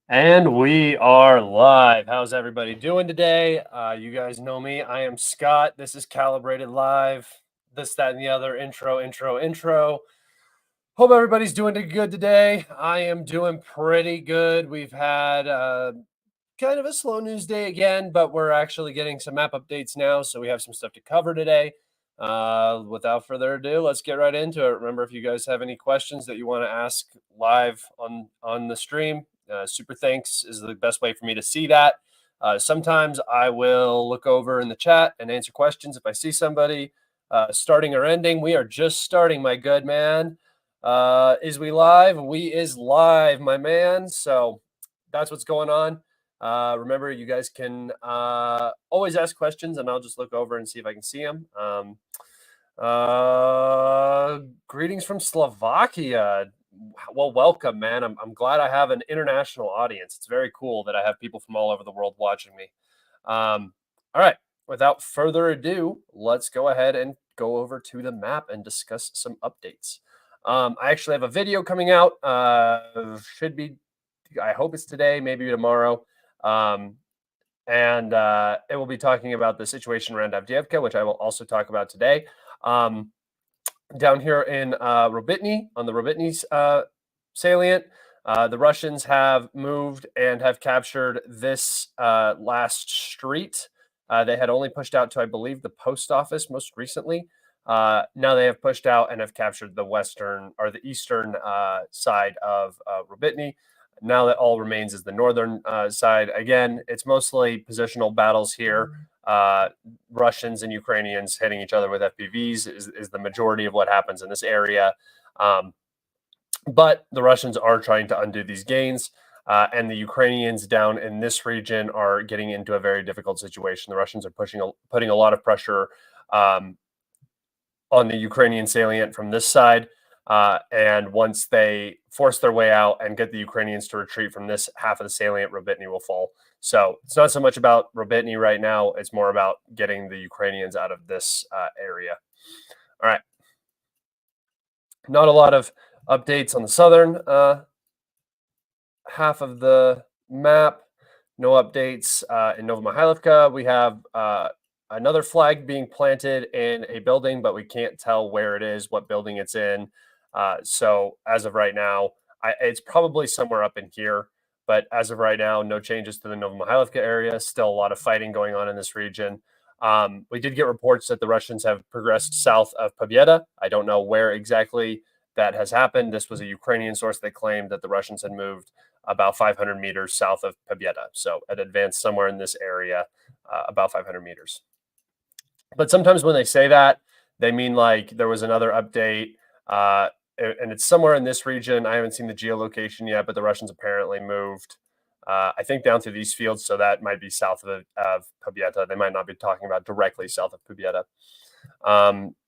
And we are live. How's everybody doing today? You guys know me. I am Scott. This is Calibrated Live. This, that, and the other. Intro. Hope everybody's doing good today. I am doing pretty good. We've had kind of a slow news day again, but we're actually getting some map updates now, so we have some stuff to cover today. Without further ado, let's get right into it. Remember, if you guys have any questions that you want to ask live on the stream, super thanks is the best way for me to see that. Sometimes I will look over in the chat and answer questions if I see somebody. Starting or ending, we are just starting, my good man. Is we live? We is live, my man. So that's what's going on. Remember, you guys can always ask questions, and I'll just look over and see if I can see them. Greetings from Slovakia. Well, welcome, man. I'm glad I have an international audience. It's very cool that I have people from all over the world watching me. All right. Without further ado, let's go ahead and go over to the map and discuss some updates. I actually have a video coming out. Should be, I hope it's today, maybe tomorrow. And it will be talking about the situation around Avdeeka, which I will also talk about today. Down here in Robitny, on the Robitny salient, the Russians have moved and have captured this last street. They had only pushed out to, I believe, the post office most recently. Now they have pushed out and have captured the western or the eastern side of Robitny. Now that all remains is the northern side. Again, it's mostly positional battles here. Russians and Ukrainians hitting each other with FPVs is the majority of what happens in this area. But the Russians are trying to undo these gains. And the Ukrainians down in this region are getting into a very difficult situation. The Russians are putting a lot of pressure on the Ukrainian salient from this side. And once they force their way out and get the Ukrainians to retreat from this half of the salient, Robitny will fall. So it's not so much about Robitny right now. It's more about getting the Ukrainians out of this area. All right. Not a lot of updates on the southern half of the map. No updates in Orlivka. We have another flag being planted in a building, but we can't tell where it is, what building it's in. So as of right now, it's probably somewhere up in here. But as of right now, no changes to the Novomihailovka area. Still a lot of fighting going on in this region. We did get reports that the Russians have progressed south of Pobieda. I don't know where exactly that has happened. This was a Ukrainian source that claimed that the Russians had moved about 500 meters south of Pobieda. So it advanced somewhere in this area, about 500 meters. But sometimes when they say that, they mean like there was another update, and it's somewhere in this region. I haven't seen the geolocation yet, but the Russians apparently moved, I think, down through these fields. So that might be south of Pobieda. They might not be talking about directly south of Pobieda.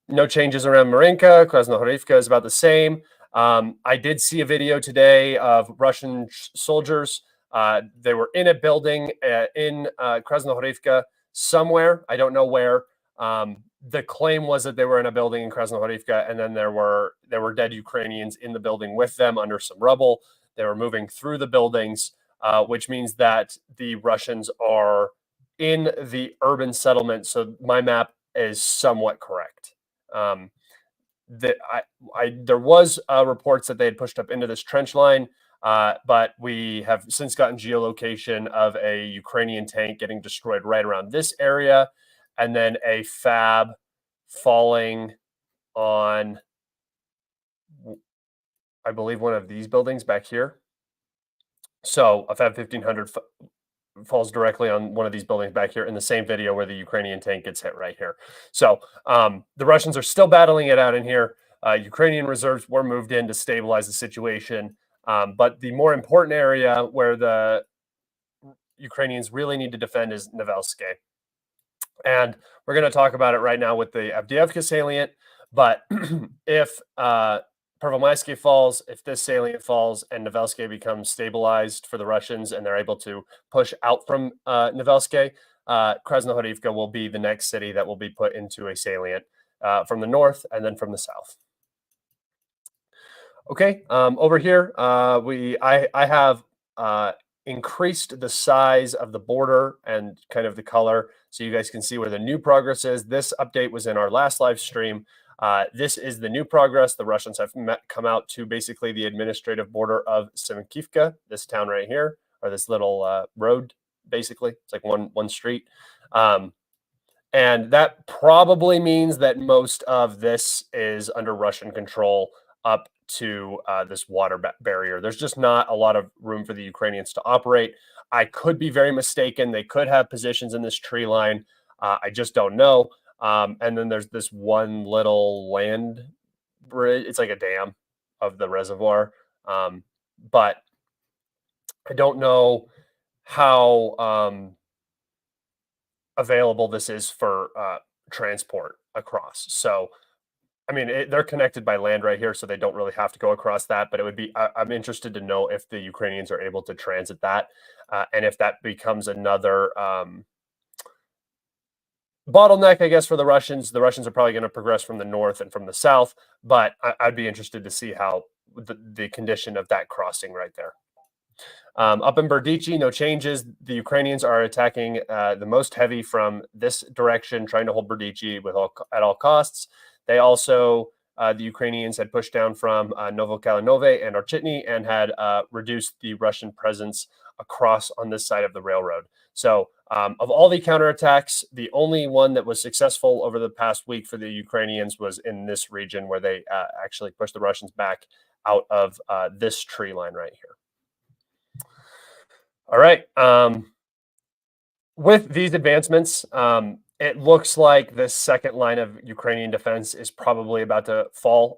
No changes around Marinka. Krasnohorivka is about the same. I did see a video today of Russian soldiers. They were in a building in Krasnohorivka somewhere. I don't know where. The claim was that they were in a building in Krasnohorivka, and then there were dead Ukrainians in the building with them under some rubble. They were moving through the buildings, which means that the Russians are in the urban settlement. So my map is somewhat correct. There was reports that they had pushed up into this trench line, but we have since gotten geolocation of a Ukrainian tank getting destroyed right around this area, and then a fab falling on, I believe, one of these buildings back here. So a Fab 1500 falls directly on one of these buildings back here in the same video where the Ukrainian tank gets hit right here. So the Russians are still battling it out in here. Ukrainian reserves were moved in to stabilize the situation. But the more important area where the Ukrainians really need to defend is Novelske. And we're going to talk about it right now with the Avdeeka salient. But if Pervomayske falls, if this salient falls and Novelske becomes stabilized for the Russians and they're able to push out from Novelske, Krasnohorivka will be the next city that will be put into a salient from the north and then from the south. Okay, over here, I have increased the size of the border and kind of the color so you guys can see where the new progress is. This update was in our last live stream. This is the new progress. The Russians have come out to basically the administrative border of Semenkivka, this town right here, or this little road, basically. It's like one street. And that probably means that most of this is under Russian control up to this water barrier. There's just not a lot of room for the Ukrainians to operate. I could be very mistaken. They could have positions in this tree line. I just don't know. And then there's this one little land bridge. It's like a dam of the reservoir. But I don't know how available this is for transport across. So, I mean, they're connected by land right here, so they don't really have to go across that. But it would be, I'm interested to know if the Ukrainians are able to transit that, and if that becomes another bottleneck, I guess, for the Russians. The Russians are probably going to progress from the north and from the south, but I'd be interested to see how the condition of that crossing right there. Up in Berdichi, no changes. The Ukrainians are attacking the most heavy from this direction, trying to hold Berdichi at all costs. They also, the Ukrainians had pushed down from Novokalinove and Orchitny and had reduced the Russian presence across on this side of the railroad. So of all the counterattacks, the only one that was successful over the past week for the Ukrainians was in this region where they actually pushed the Russians back out of this tree line right here. All right. With these advancements, it looks like the second line of Ukrainian defense is probably about to fall.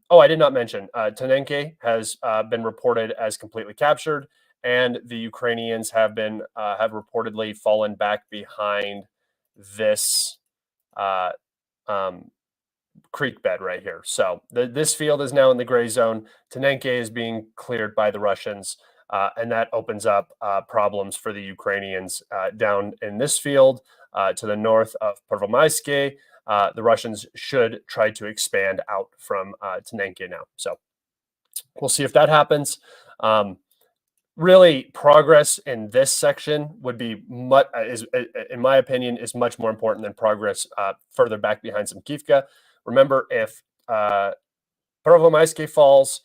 Oh, I did not mention Tonenke has been reported as completely captured, and the Ukrainians have reportedly fallen back behind this creek bed right here. So this field is now in the gray zone. Tonenke is being cleared by the Russians. And that opens up problems for the Ukrainians down in this field to the north of Pervomayske. The Russians should try to expand out from Tonenke now. So we'll see if that happens. really progress in this section would be much, in my opinion, is much more important than progress further back behind Samkivka. Remember, if Pervomayske falls,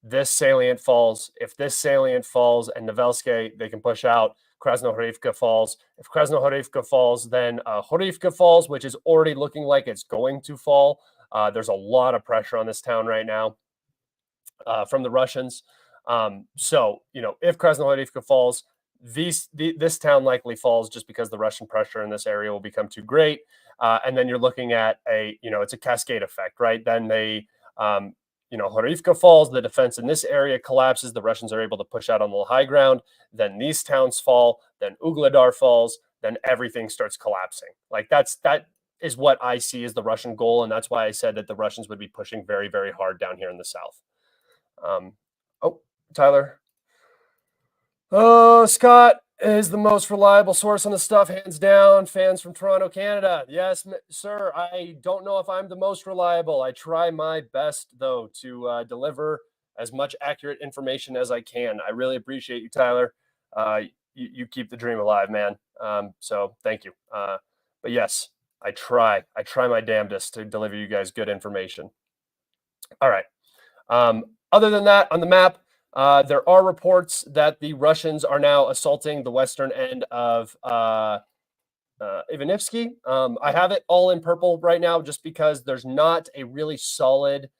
this salient falls. If this salient falls and Novelske, they can push out. Krasnohorivka falls. If Krasnohorivka falls, then Horivka falls, which is already looking like it's going to fall. There's a lot of pressure on this town right now from the Russians. So, if Krasnohorivka falls, this town likely falls just because the Russian pressure in this area will become too great. And then you're looking at it's a cascade effect, right? Then Horivka falls, the defense in this area collapses, the Russians are able to push out on the high ground, then these towns fall, then Ugledar falls, then everything starts collapsing. Like that is what I see as the Russian goal, and that's why I said that the Russians would be pushing very, very hard down here in the south. Tyler. Oh, Scott is the most reliable source on the stuff, hands down. Fans from Toronto, Canada. Yes, sir. I don't know if I'm the most reliable. I try my best, though, to deliver as much accurate information as I can. I really appreciate you, Tyler. You keep the dream alive, man. So thank you. But yes, I try my damnedest to deliver you guys good information. All right. Other than that, on the map, there are reports that the Russians are now assaulting the western end of Ivanivsky. I have it all in purple right now just because there's not a really solid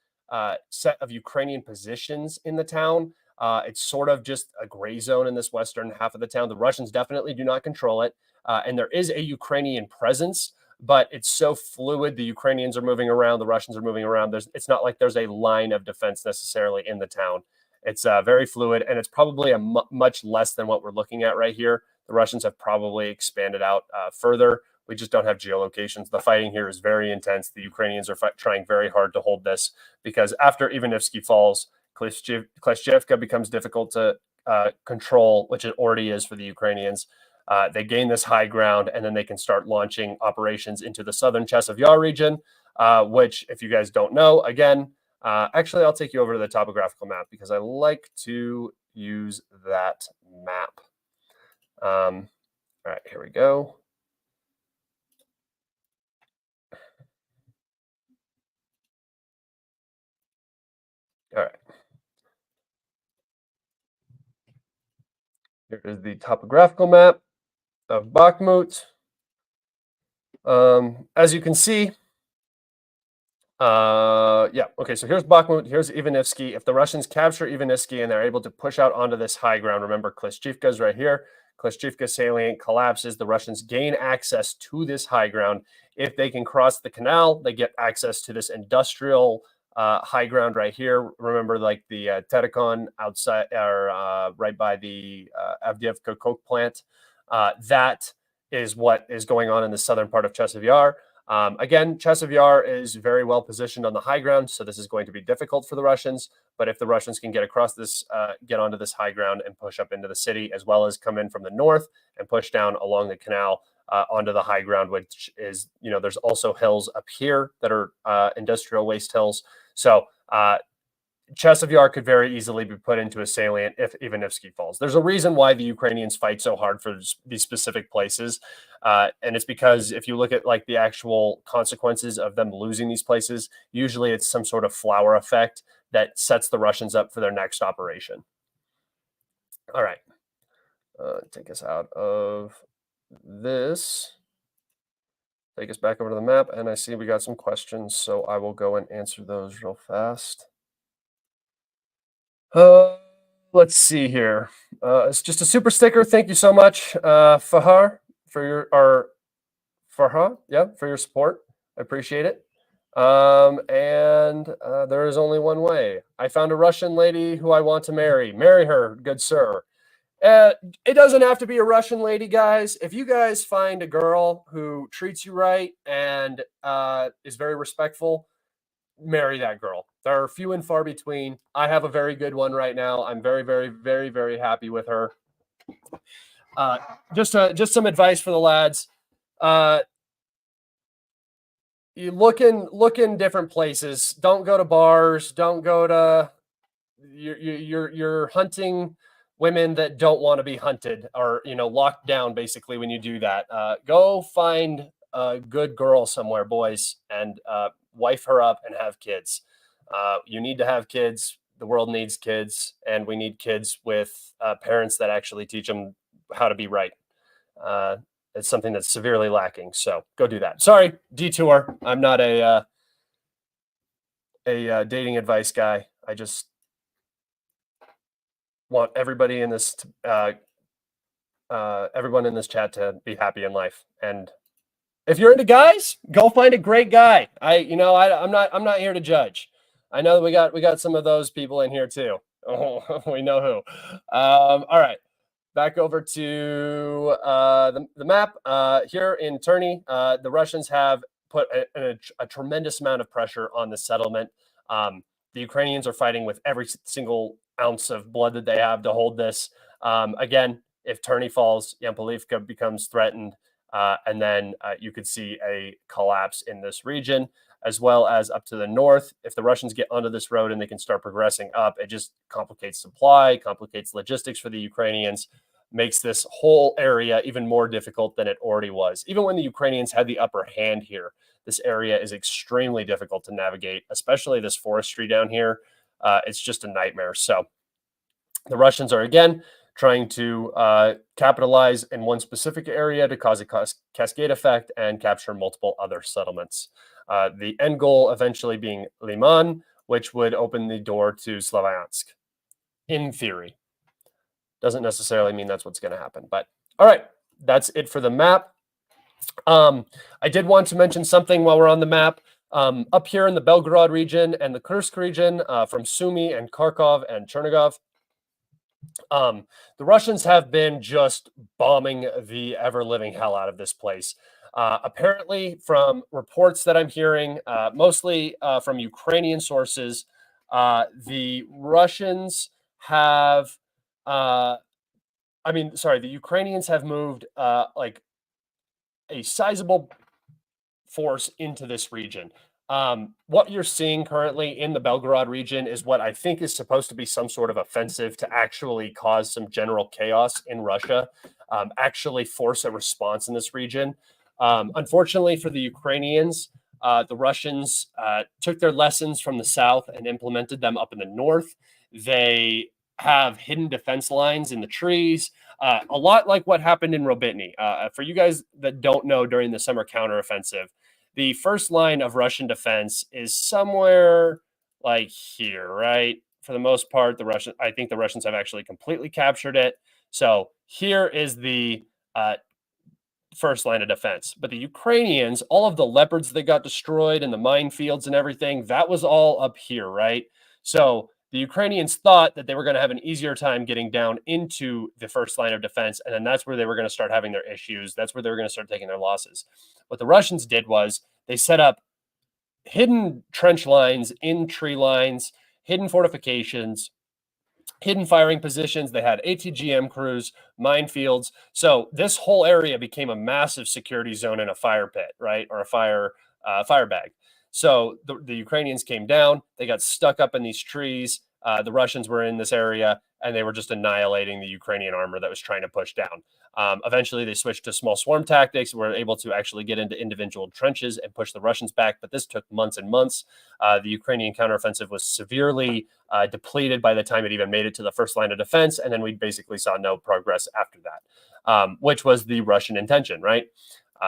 set of Ukrainian positions in the town. It's sort of just a gray zone in this western half of the town. The Russians definitely do not control it. And there is a Ukrainian presence, but it's so fluid. The Ukrainians are moving around. The Russians are moving around. It's not like there's a line of defense necessarily in the town. It's very fluid, and it's probably much less than what we're looking at right here. The Russians have probably expanded out further. We just don't have geolocations. The fighting here is very intense. The Ukrainians are trying very hard to hold this because after Ivanivsky falls, Kleshchevka becomes difficult to control, which it already is for the Ukrainians. They gain this high ground, and then they can start launching operations into the southern Chasiv Yar region, which, if you guys don't know, again, actually, I'll take you over to the topographical map because I like to use that map. All right, here we go. All right. Here is the topographical map of Bakhmut. As you can see, okay, so here's Bakhmut, here's Ivanivsky. If the Russians capture Ivanivsky and they're able to push out onto this high ground, remember Kleshchivka is right here. Kleshchivka salient collapses. The Russians gain access to this high ground. If they can cross the canal, they get access to this industrial high ground right here. Remember, like the Terekon outside, or right by the Avdeeka coke plant. That is what is going on in the southern part of Chasiv Yar. Again, Chasiv Yar is very well positioned on the high ground, so this is going to be difficult for the Russians. But if the Russians can get across this, get onto this high ground and push up into the city, as well as come in from the north and push down along the canal onto the high ground, which is, there's also hills up here that are industrial waste hills. So Chasiv Yar could very easily be put into a salient if Ivanivsky falls. There's a reason why the Ukrainians fight so hard for these specific places. And it's because if you look at like the actual consequences of them losing these places, usually it's some sort of flower effect that sets the Russians up for their next operation. All right. Take us out of this. Take us back over to the map. And I see we got some questions, so I will go and answer those real fast. Let's see here. It's just a super sticker. Thank you so much, Fahar, for your for your support. I appreciate it. And there is only one way. I found a Russian lady who I want to marry. Marry her, good sir. It doesn't have to be a Russian lady, guys. If you guys find a girl who treats you right and is very respectful, marry that girl. There are few and far between. I have a very good one right now. I'm very, very, very, very happy with her. Just some advice for the lads. You look in different places. Don't go to bars. Don't go to. You're hunting women that don't want to be hunted or locked down basically when you do that. Go find a good girl somewhere, boys, and wife her up and have kids. You need to have kids. The world needs kids, and we need kids with parents that actually teach them how to be right. It's something that's severely lacking. So go do that. Sorry, detour. I'm not a dating advice guy. I just want everybody in this everyone in this chat to be happy in life. And if you're into guys, go find a great guy. I'm not here to judge. I know that we got some of those people in here too. Oh, we know who. All right. Back over to the map here in Turney. The Russians have put a tremendous amount of pressure on the settlement. The Ukrainians are fighting with every single ounce of blood that they have to hold this. Again, if Turney falls, Orlivka becomes threatened, and then you could see a collapse in this region, as well as up to the north. If the Russians get onto this road and they can start progressing up, it just complicates supply, complicates logistics for the Ukrainians, makes this whole area even more difficult than it already was. Even when the Ukrainians had the upper hand here, this area is extremely difficult to navigate, especially this forestry down here. It's just a nightmare. So the Russians are, again, trying to capitalize in one specific area to cause a cascade effect and capture multiple other settlements. The end goal eventually being Liman, which would open the door to Slavyansk, in theory. Doesn't necessarily mean that's what's going to happen. But all right, that's it for the map. I did want to mention something while we're on the map. Up here in the Belgorod region and the Kursk region, from Sumy and Kharkov and Chernigov, the Russians have been just bombing the ever-living hell out of this place. Apparently, from reports that I'm hearing, mostly from Ukrainian sources, the Russians have, the Ukrainians have moved like a sizable force into this region. What you're seeing currently in the Belgorod region is what I think is supposed to be some sort of offensive to actually cause some general chaos in Russia, actually force a response in this region. Unfortunately for the Ukrainians, the Russians took their lessons from the south and implemented them up in the north. They have hidden defense lines in the trees, a lot like what happened in Robotny. For you guys that don't know, during the summer counteroffensive, the first line of Russian defense is somewhere like here, right? For the most part, I think the Russians have actually completely captured it. So here is the first line of defense. But the Ukrainians, all of the leopards that got destroyed and the minefields and everything, that was all up here, right? So the Ukrainians thought that they were going to have an easier time getting down into the first line of defense, and then that's where they were going to start having their issues. That's where they were going to start taking their losses. What the Russians did was they set up hidden trench lines in tree lines, hidden fortifications, hidden firing positions. They had ATGM crews, minefields. So this whole area became a massive security zone and a fire pit, right? Or a fire bag. So the Ukrainians came down, they got stuck up in these trees. The Russians were in this area, and they were just annihilating the Ukrainian armor that was trying to push down. Eventually, they switched to small swarm tactics, were able to actually get into individual trenches and push the Russians back, but this took months and months. The Ukrainian counteroffensive was severely depleted by the time it even made it to the first line of defense, and then we basically saw no progress after that, which was the Russian intention, right?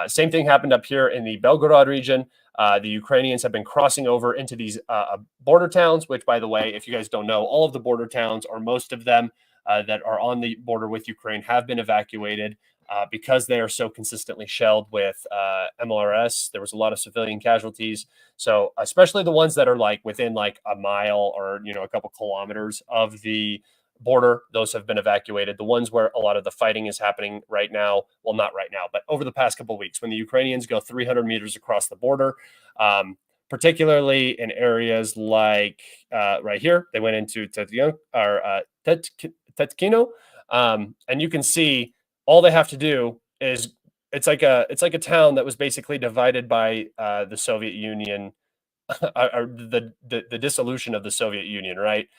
Same thing happened up here in the Belgorod region. The Ukrainians have been crossing over into these border towns, which, by the way, if you guys don't know, all of the border towns, or most of them that are on the border with Ukraine, have been evacuated because they are so consistently shelled with MLRS. There was a lot of civilian casualties. So especially the ones that are like within like a mile or, a couple kilometers of the border, those have been evacuated. The ones where a lot of the fighting is happening right now, well, not right now, but over the past couple of weeks, when the Ukrainians go 300 meters across the border, particularly in areas like right here, they went into Tetkino, and you can see all they have to do is it's like a town that was basically divided by the Soviet Union, or the dissolution of the Soviet Union, right?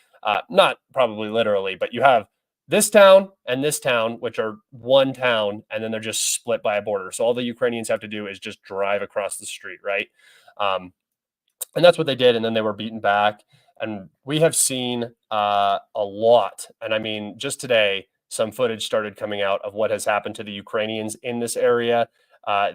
Not probably literally, but you have this town and this town, which are one town, and then they're just split by a border. So all the Ukrainians have to do is just drive across the street, right? And that's what they did, and then they were beaten back. And we have seen a lot, and I mean, just today, some footage started coming out of what has happened to the Ukrainians in this area.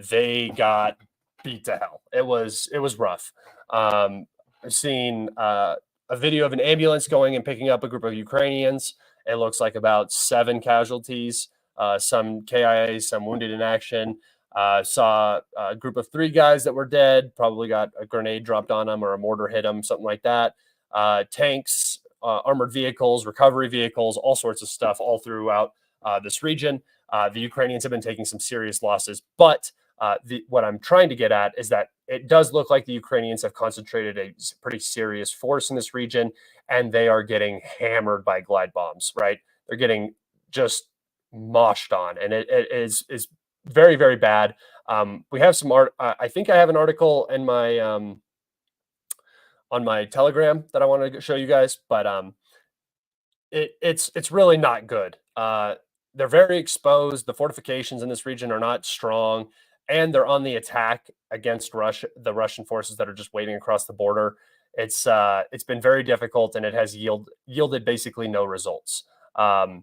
They got beat to hell. It was rough. I've seen a video of an ambulance going and picking up a group of Ukrainians. It looks like about 7 casualties, some KIAs, some wounded in action. Saw a group of 3 guys that were dead, probably got a grenade dropped on them or a mortar hit them, something like that. Tanks, armored vehicles, recovery vehicles, all sorts of stuff all throughout this region. The Ukrainians have been taking some serious losses, but what I'm trying to get at is that it does look like the Ukrainians have concentrated a pretty serious force in this region, and they are getting hammered by glide bombs, right? They're getting just moshed on, and it is very, very bad. We have some art. I think I have an article in my on my Telegram that I want to show you guys, but it's really not good. They're very exposed. The fortifications in this region are not strong, and they're on the attack against Russia, the Russian forces that are just waiting across the border. It's been very difficult, and it has yielded basically no results. I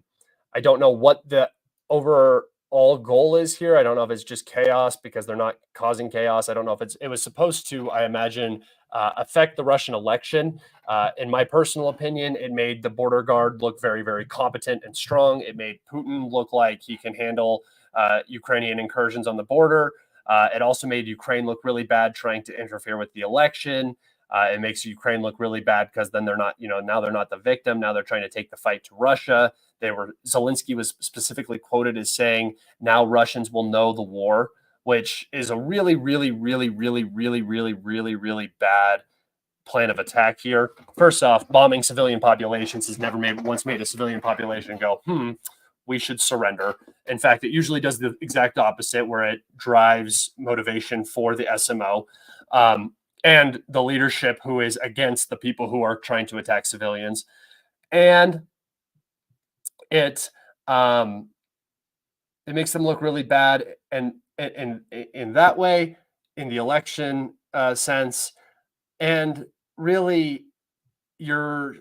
don't know what the overall goal is here. I don't know if it's just chaos because they're not causing chaos. I don't know if it was supposed to, I imagine, affect the Russian election. In my personal opinion, it made the border guard look very, very competent and strong. It made Putin look like he can handle Ukrainian incursions on the border. It also made Ukraine look really bad trying to interfere with the election. It makes Ukraine look really bad because then they're not, now they're not the victim. Now they're trying to take the fight to Russia. Zelensky was specifically quoted as saying, now Russians will know the war, which is a really, really, really, really, really, really, really, really bad plan of attack here. First off, bombing civilian populations has never once made a civilian population go, we should surrender. In fact, it usually does the exact opposite, where it drives motivation for the SMO and the leadership who is against the people who are trying to attack civilians. And it makes them look really bad, and in that way, in the election sense. And really, you're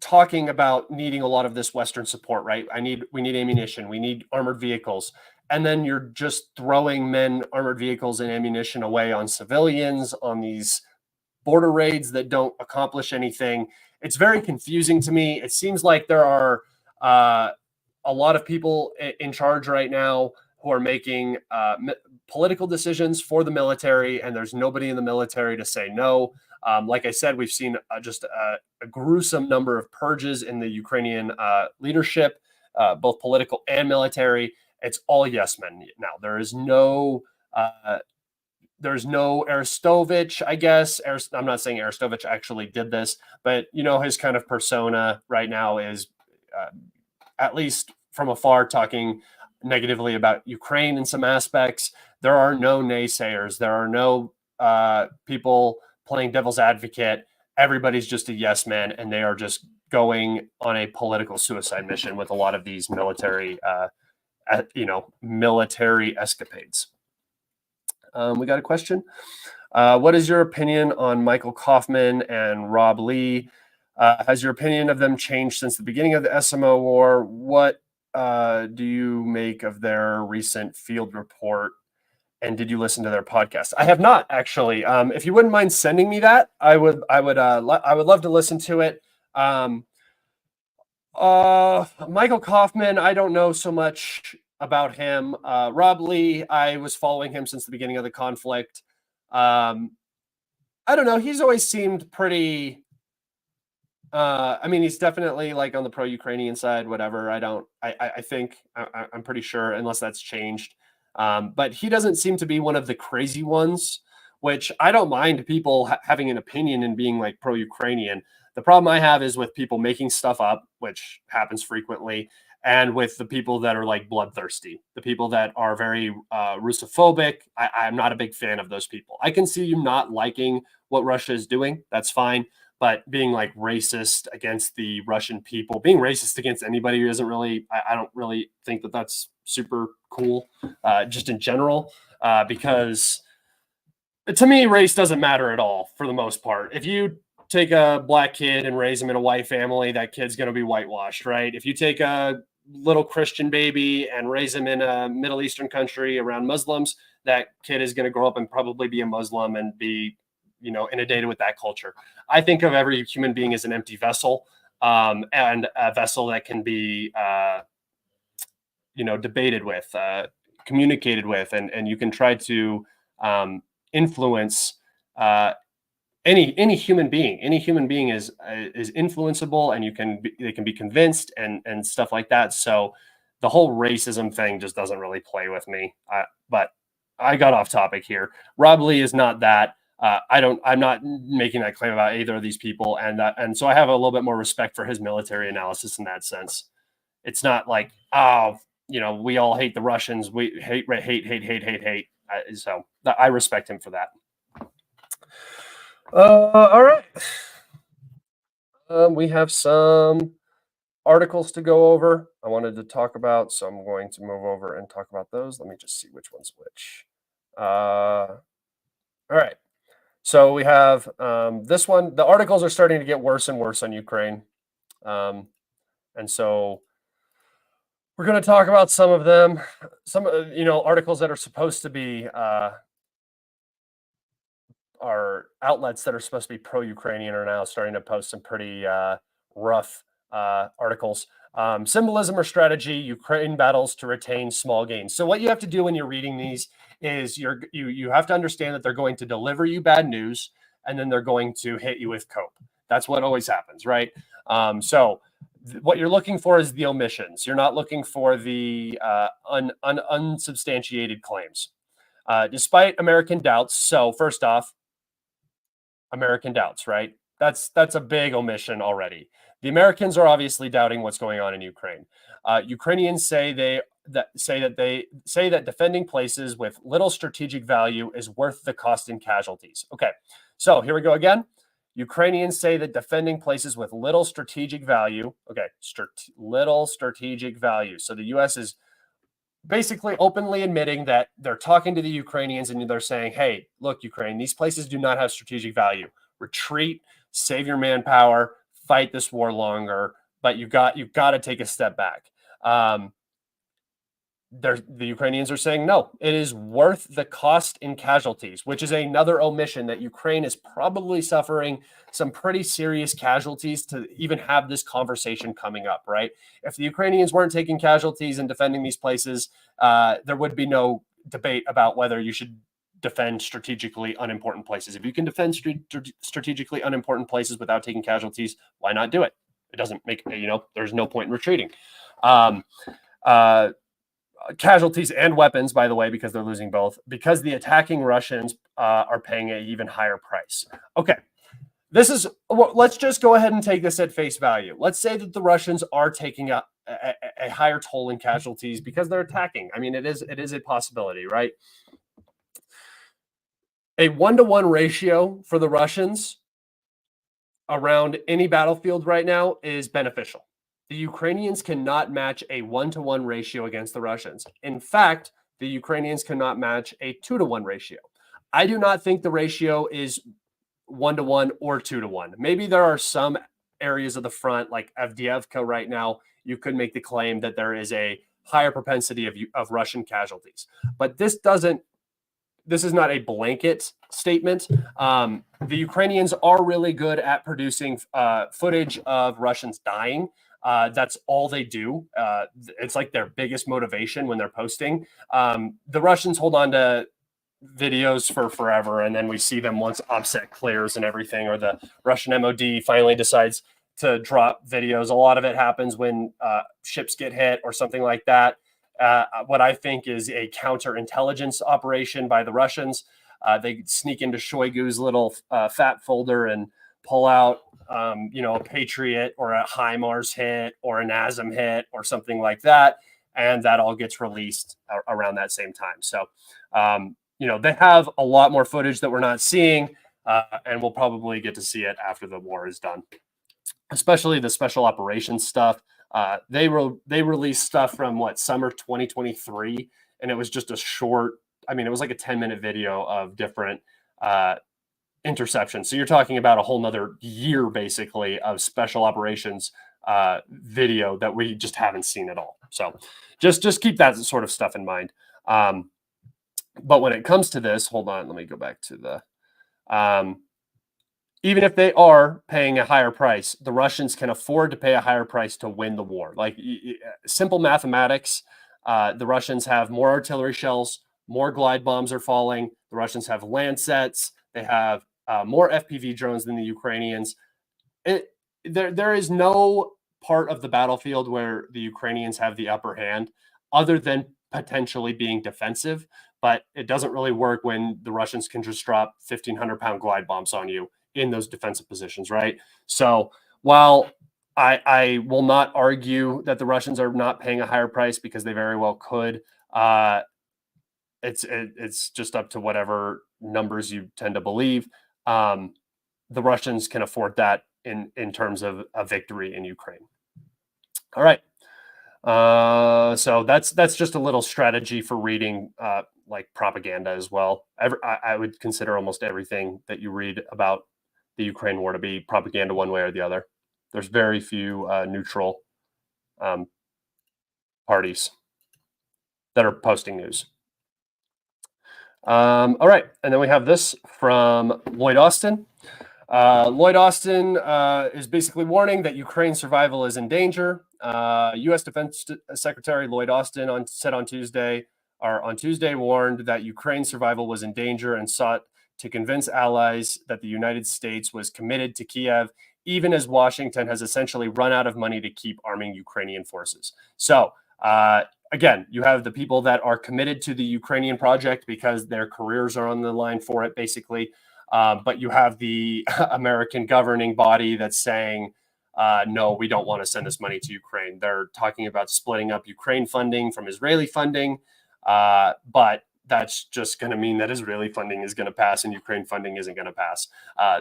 talking about needing a lot of this Western support, right? We need ammunition, we need armored vehicles, and then you're just throwing armored vehicles and ammunition away on civilians on these border raids that don't accomplish anything. It's very confusing to me. It seems like there are a lot of people in charge right now who are making political decisions for the military, and there's nobody in the military to say no. Like I said, we've seen just a gruesome number of purges in the Ukrainian leadership, both political and military. It's all yes men now. There's no Arestovich, I guess. I'm not saying Arestovich actually did this, but his kind of persona right now is at least from afar talking negatively about Ukraine in some aspects. There are no naysayers. There are no people playing devil's advocate. Everybody's just a yes man, and they are just going on a political suicide mission with a lot of these military escapades. We got a question. What is your opinion on Michael Kaufman and Rob Lee? Has your opinion of them changed since the beginning of the SMO war? What do you make of their recent field report? And did you listen to their podcast? I have not, actually. If you wouldn't mind sending me that, I would love to listen to it. Michael Kaufman, I don't know so much about him. Rob Lee, I was following him since the beginning of the conflict. I don't know. He's always seemed pretty. He's definitely like on the pro-Ukrainian side, whatever. I think I'm pretty sure, unless that's changed. But he doesn't seem to be one of the crazy ones, which I don't mind people having an opinion and being like pro-Ukrainian. The problem I have is with people making stuff up, which happens frequently, and with the people that are like bloodthirsty, the people that are very Russophobic. I'm not a big fan of those people. I can see you not liking what Russia is doing. That's fine. but being like racist against the Russian people, being racist against anybody who isn't really, I don't really think that that's super cool, just in general, because to me, race doesn't matter at all for the most part. If you take a black kid and raise him in a white family, that kid's going to be whitewashed, right? If you take a little Christian baby and raise him in a Middle Eastern country around Muslims, that kid is going to grow up and probably be a Muslim and be, inundated with that culture. I think of every human being as an empty vessel, and a vessel that can be, debated with, communicated with, and you can try to influence any human being. Any human being is influenceable, and they can be convinced and stuff like that. So the whole racism thing just doesn't really play with me. But I got off topic here. Rob Lee is not that. I'm not making that claim about either of these people, and so I have a little bit more respect for his military analysis in that sense. It's not like, we all hate the Russians. We hate. So I respect him for that. All right. We have some articles to go over I wanted to talk about, so I'm going to move over and talk about those. Let me just see which one's which. All right. So we have this one. The articles are starting to get worse and worse on Ukraine. And so we're going to talk about some of them. Some, articles that are supposed to be are outlets that are supposed to be pro-Ukrainian are now starting to post some pretty rough articles. Symbolism or strategy, Ukraine battles to retain small gains. So what you have to do when you're reading these is you have to understand that they're going to deliver you bad news, and then they're going to hit you with cope. That's what always happens, right? So what you're looking for is the omissions. You're not looking for the unsubstantiated claims. Despite American doubts. So first off, American doubts, right? That's a big omission already. The Americans are obviously doubting what's going on in Ukraine. Ukrainians say that defending places with little strategic value is worth the cost in casualties. Okay, so here we go again. Ukrainians say that defending places with little strategic value. Okay, little strategic value. So the U.S. is basically openly admitting that they're talking to the Ukrainians and they're saying, hey, look, Ukraine, these places do not have strategic value. Retreat, save your manpower, fight this war longer, but you've got to take a step back. The Ukrainians are saying, no, it is worth the cost in casualties, which is another omission, that Ukraine is probably suffering some pretty serious casualties to even have this conversation coming up, right? If the Ukrainians weren't taking casualties and defending these places, there would be no debate about whether you should defend strategically unimportant places. If you can defend strategically unimportant places without taking casualties, why not do it? It doesn't make, there's no point in retreating. Casualties and weapons, by the way, because they're losing both, because the attacking Russians are paying an even higher price. Okay, let's just go ahead and take this at face value. Let's say that the Russians are taking a higher toll in casualties because they're attacking. I mean, it is a possibility, right? A 1-to-1 ratio for the Russians around any battlefield right now is beneficial. The Ukrainians cannot match a 1-to-1 ratio against the Russians. In fact, the Ukrainians cannot match a 2-to-1 ratio. I do not think the ratio is 1-to-1 or 2-to-1. Maybe there are some areas of the front, like Avdeeka right now, you could make the claim that there is a higher propensity of Russian casualties. But this is not a blanket statement. The Ukrainians are really good at producing footage of Russians dying. That's all they do. It's like their biggest motivation when they're posting. The Russians hold on to videos for forever, and then we see them once OPSEC clears and everything, or the Russian MOD finally decides to drop videos. A lot of it happens when ships get hit or something like that. What I think is a counterintelligence operation by the Russians. They sneak into Shoigu's little fat folder and pull out, a Patriot or a HIMARS hit or an ASM hit or something like that. And that all gets released around that same time. So, they have a lot more footage that we're not seeing. and we'll probably get to see it after the war is done, especially the special operations stuff. They released stuff from summer 2023, and it was just a short. I mean, it was like a 10-minute video of different interceptions. So you're talking about a whole nother year, basically, of special operations video that we just haven't seen at all. So just keep that sort of stuff in mind. But when it comes to this, hold on, let me go back to the. Even if they are paying a higher price, the Russians can afford to pay a higher price to win the war. Like simple mathematics, the Russians have more artillery shells, more glide bombs are falling. The Russians have Landsets. They have more FPV drones than the Ukrainians. There is no part of the battlefield where the Ukrainians have the upper hand other than potentially being defensive. But it doesn't really work when the Russians can just drop 1,500-pound glide bombs on you in those defensive positions, right? So while I will not argue that the Russians are not paying a higher price, because they very well could, it's just up to whatever numbers you tend to believe. The Russians can afford that in terms of a victory in Ukraine. All right. So that's just a little strategy for reading like propaganda as well. I would consider almost everything that you read about the Ukraine war to be propaganda one way or the other. There's very few neutral parties that are posting news. All right, and then we have this from Lloyd Austin. Lloyd Austin is basically warning that Ukraine's survival is in danger. U.S. Defense Secretary Lloyd Austin said on Tuesday warned that Ukraine's survival was in danger and sought to convince allies that the United States was committed to Kiev, even as Washington has essentially run out of money to keep arming Ukrainian forces. So, again, you have the people that are committed to the Ukrainian project because their careers are on the line for it, basically. But you have the American governing body that's saying, no, we don't want to send this money to Ukraine. They're talking about splitting up Ukraine funding from Israeli funding. But that's just going to mean that Israeli funding is going to pass and Ukraine funding isn't going to pass.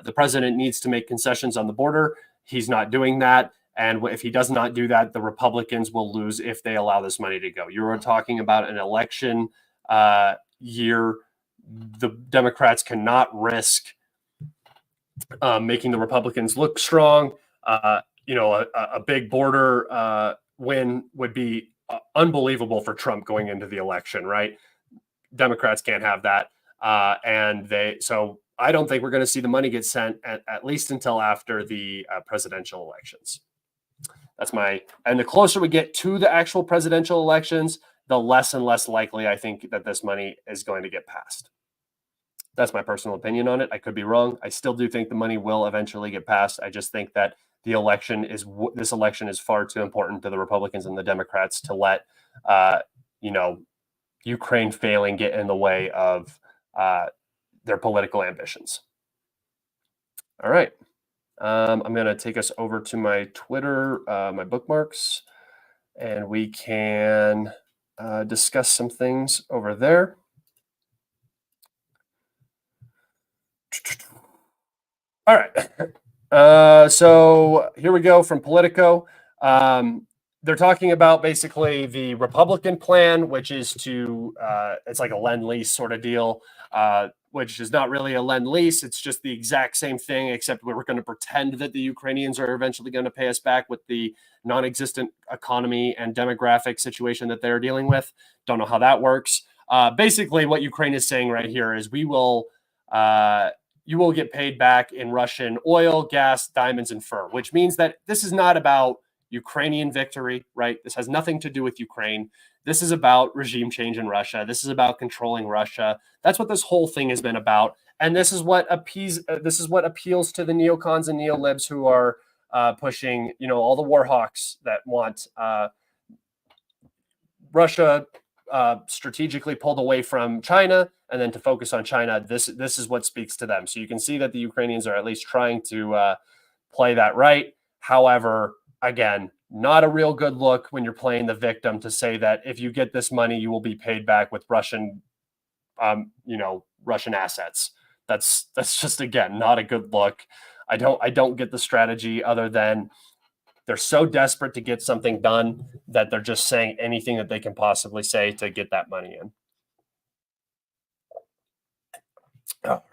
The president needs to make concessions on the border. He's not doing that. And if he does not do that, the Republicans will lose if they allow this money to go. You're talking about an election year. The Democrats cannot risk making the Republicans look strong. A big border win would be unbelievable for Trump going into the election, right? Democrats can't have that. So I don't think we're going to see the money get sent at least until after the presidential elections. And the closer we get to the actual presidential elections, the less and less likely I think that this money is going to get passed. That's my personal opinion on it. I could be wrong. I still do think the money will eventually get passed. I just think that this election is far too important to the Republicans and the Democrats to let, Ukraine failing get in the way of their political ambitions. All right. I'm going to take us over to my Twitter, my bookmarks, and we can discuss some things over there. All right. So here we go from Politico. They're talking about basically the Republican plan, which is it's like a lend-lease sort of deal, which is not really a lend-lease. It's just the exact same thing, except we're going to pretend that the Ukrainians are eventually going to pay us back with the non-existent economy and demographic situation that they're dealing with. Don't know how that works. Basically, what Ukraine is saying right here is you will get paid back in Russian oil, gas, diamonds, and fur, which means that this is not about Ukrainian victory, right? This has nothing to do with Ukraine. This is about regime change in Russia. This is about controlling Russia. That's what this whole thing has been about. And this is what appeals to the neocons and neolibs who are pushing, all the war hawks that want Russia strategically pulled away from China and then to focus on China. This is what speaks to them. So you can see that the Ukrainians are at least trying to play that right. However, again, not a real good look when you're playing the victim to say that if you get this money, you will be paid back with Russian assets. That's just, again, not a good look. I don't get the strategy other than they're so desperate to get something done that they're just saying anything that they can possibly say to get that money in. All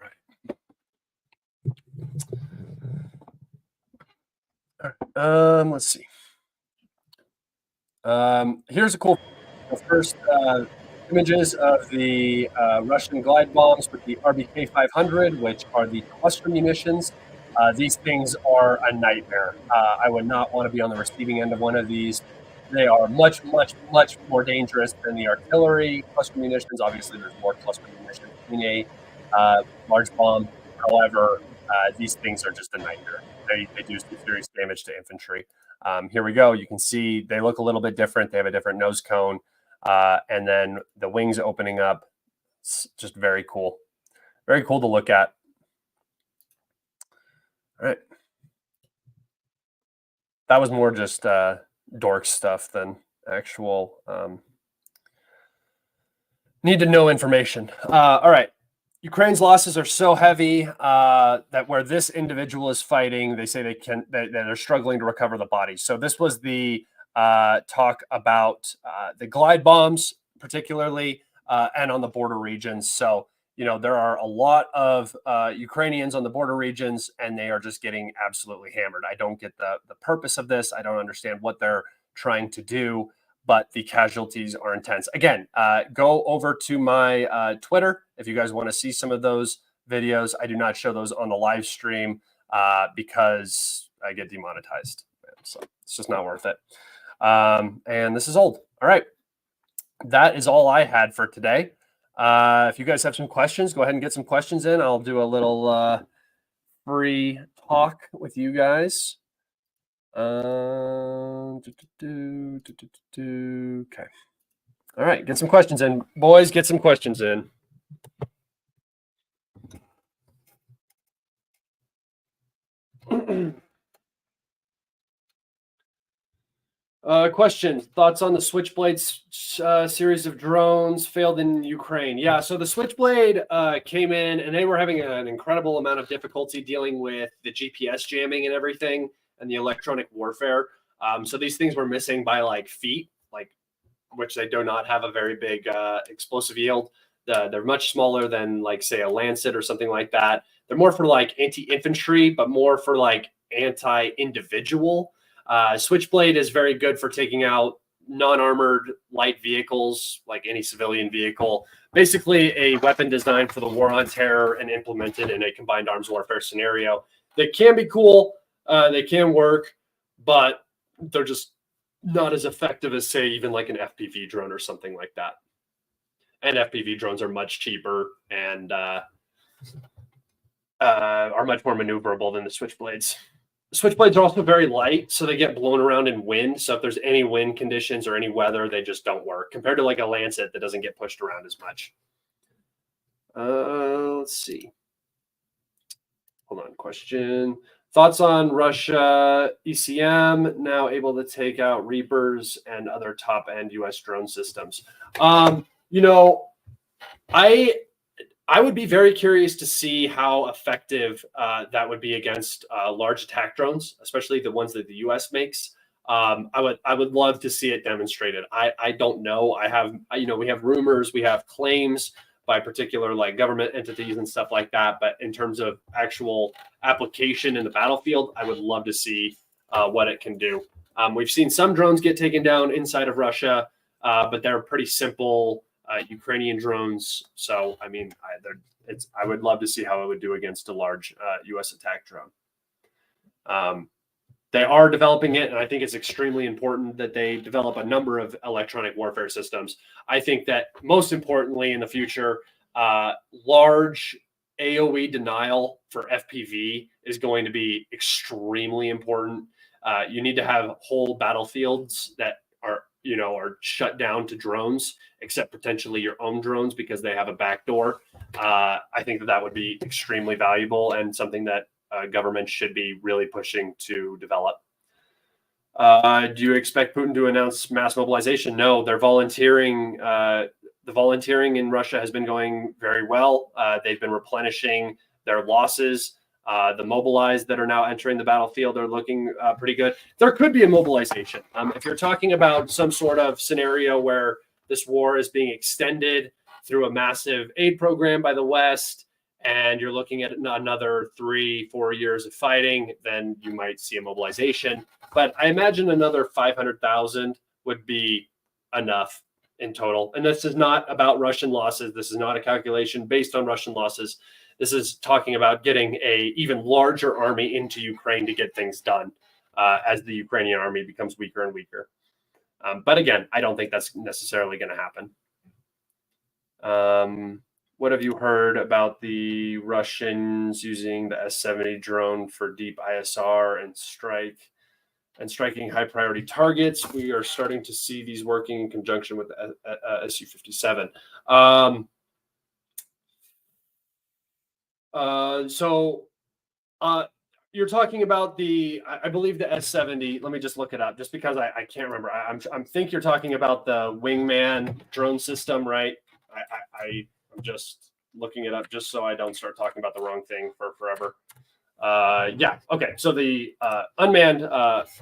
right. Let's see. Here's a cool first images of the Russian glide bombs with the RBK 500, which are the cluster munitions. These things are a nightmare. I would not want to be on the receiving end of one of these. They are much, much, much more dangerous than the artillery cluster munitions. Obviously, there's more cluster munitions in a large bomb. However, these things are just a nightmare. They do some serious damage to infantry. Here we go. You can see they look a little bit different. They have a different nose cone. And then the wings opening up. It's just very cool. Very cool to look at. All right. That was more just dork stuff than actual need to know information. All right. Ukraine's losses are so heavy that where this individual is fighting, they say they're struggling to recover the bodies. So this was the talk about the glide bombs, particularly, and on the border regions. So, there are a lot of Ukrainians on the border regions, and they are just getting absolutely hammered. I don't get the purpose of this. I don't understand what they're trying to do, but the casualties are intense. Again, go over to my Twitter if you guys want to see some of those videos. I do not show those on the live stream because I get demonetized. So it's just not worth it. And this is old. All right. That is all I had for today. If you guys have some questions, go ahead and get some questions in. I'll do a little free talk with you guys. Okay. All right, get some questions in. Boys, get some questions in. Question: thoughts on the Switchblade series of drones failed in Ukraine? Yeah, so the Switchblade came in, and they were having an incredible amount of difficulty dealing with the GPS jamming and everything, and the electronic warfare. So these things were missing by like feet, which they do not have a very big explosive yield. They're much smaller than, like, say, a Lancet or something like that. They're more for like anti-infantry, but more for like anti-individual. Switchblade is very good for taking out non-armored light vehicles, like any civilian vehicle. Basically, a weapon designed for the war on terror and implemented in a combined arms warfare scenario. They can be cool. They can work, but they're just not as effective as, say, even like an FPV drone or something like that. And FPV drones are much cheaper and are much more maneuverable than the Switchblades. The Switchblades are also very light, so they get blown around in wind. So if there's any wind conditions or any weather, they just don't work, compared to like a Lancet that doesn't get pushed around as much. Let's see. Hold on. Question. Thoughts on Russia ECM now able to take out Reapers and other top-end U.S. drone systems? I would be very curious to see how effective that would be against large attack drones, especially the ones that the U.S. makes. I would love to see it demonstrated. I don't know. We have rumors, we have claims by particular like government entities and stuff like that. But in terms of actual application in the battlefield, I would love to see what it can do. We've seen some drones get taken down inside of Russia, but they're pretty simple Ukrainian drones. So, I mean, I would love to see how it would do against a large U.S. attack drone. They are developing it, and I think it's extremely important that they develop a number of electronic warfare systems. I think that most importantly in the future, large AOE denial for FPV is going to be extremely important. You need to have whole battlefields that are shut down to drones, except potentially your own drones because they have a backdoor. I think that would be extremely valuable and something that government should be really pushing to develop. Do you expect Putin to announce mass mobilization? No, they're volunteering. The volunteering in Russia has been going very well. They've been replenishing their losses. The mobilized that are now entering the battlefield are looking pretty good. There could be a mobilization. If you're talking about some sort of scenario where this war is being extended through a massive aid program by the West, and you're looking at another 3-4 years of fighting, then you might see a mobilization. But I imagine another 500,000 would be enough in total. And this is not about Russian losses. This is not a calculation based on Russian losses. This is talking about getting a even larger army into Ukraine to get things done as the Ukrainian army becomes weaker and weaker. But again, I don't think that's necessarily going to happen. What have you heard about the Russians using the S-70 drone for deep ISR and striking high priority targets? We are starting to see these working in conjunction with the Su-57. You're talking about I believe the S-70. Let me just look it up, just because I can't remember. I think you're talking about the Wingman drone system, right? I'm just looking it up just so I don't start talking about the wrong thing for forever. Yeah. Okay. So the unmanned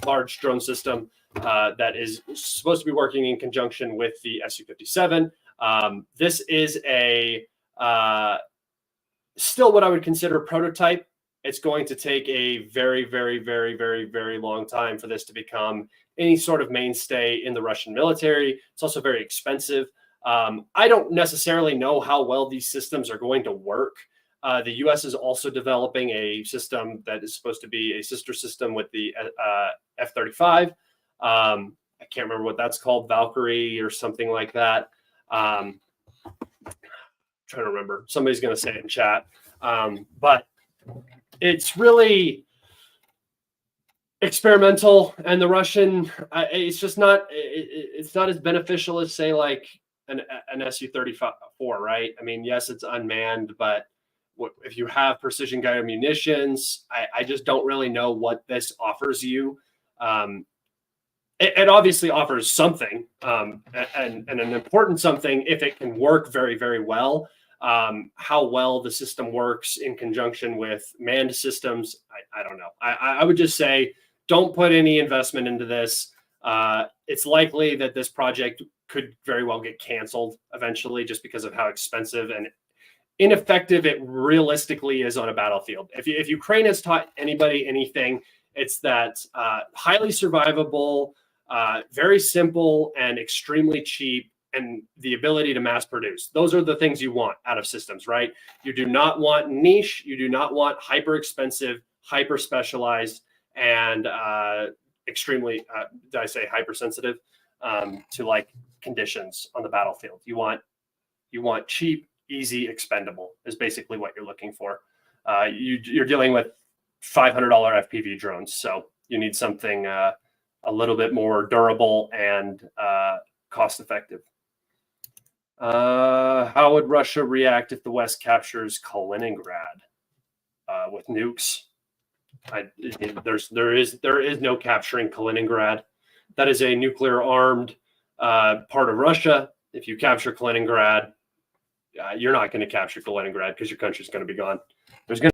large drone system that is supposed to be working in conjunction with the Su-57. This is still what I would consider prototype. It's going to take a very, very, very, very, very long time for this to become any sort of mainstay in the Russian military. It's also very expensive. I don't necessarily know how well these systems are going to work. The U.S. is also developing a system that is supposed to be a sister system with the F-35. I can't remember what that's called, Valkyrie or something like that. Trying to remember. Somebody's going to say it in chat. But it's really experimental, and the Russian, it's just not. It's not as beneficial as, say, like an Su-34, right? I mean, yes, it's unmanned, but if you have precision guided munitions, I just don't really know what this offers you. It obviously offers something, and an important something if it can work very, very well. How well the system works in conjunction with manned systems, I don't know. I would just say don't put any investment into this. It's likely that this project could very well get canceled eventually just because of how expensive and ineffective it realistically is on a battlefield. If Ukraine has taught anybody anything, it's that highly survivable, very simple, and extremely cheap, and the ability to mass produce. Those are the things you want out of systems, right? You do not want niche. You do not want hyper expensive, hyper specialized, and extremely, did I say hypersensitive to like conditions on the battlefield. You want cheap, easy, expendable is basically what you're looking for. You're dealing with $500 FPV drones, so you need something a little bit more durable and cost effective. How would Russia react if the West captures Kaliningrad with nukes? There is no capturing Kaliningrad. That is a nuclear armed part of Russia. If you capture Kaliningrad, you're not going to capture Kaliningrad because your country's going to be gone. There's going to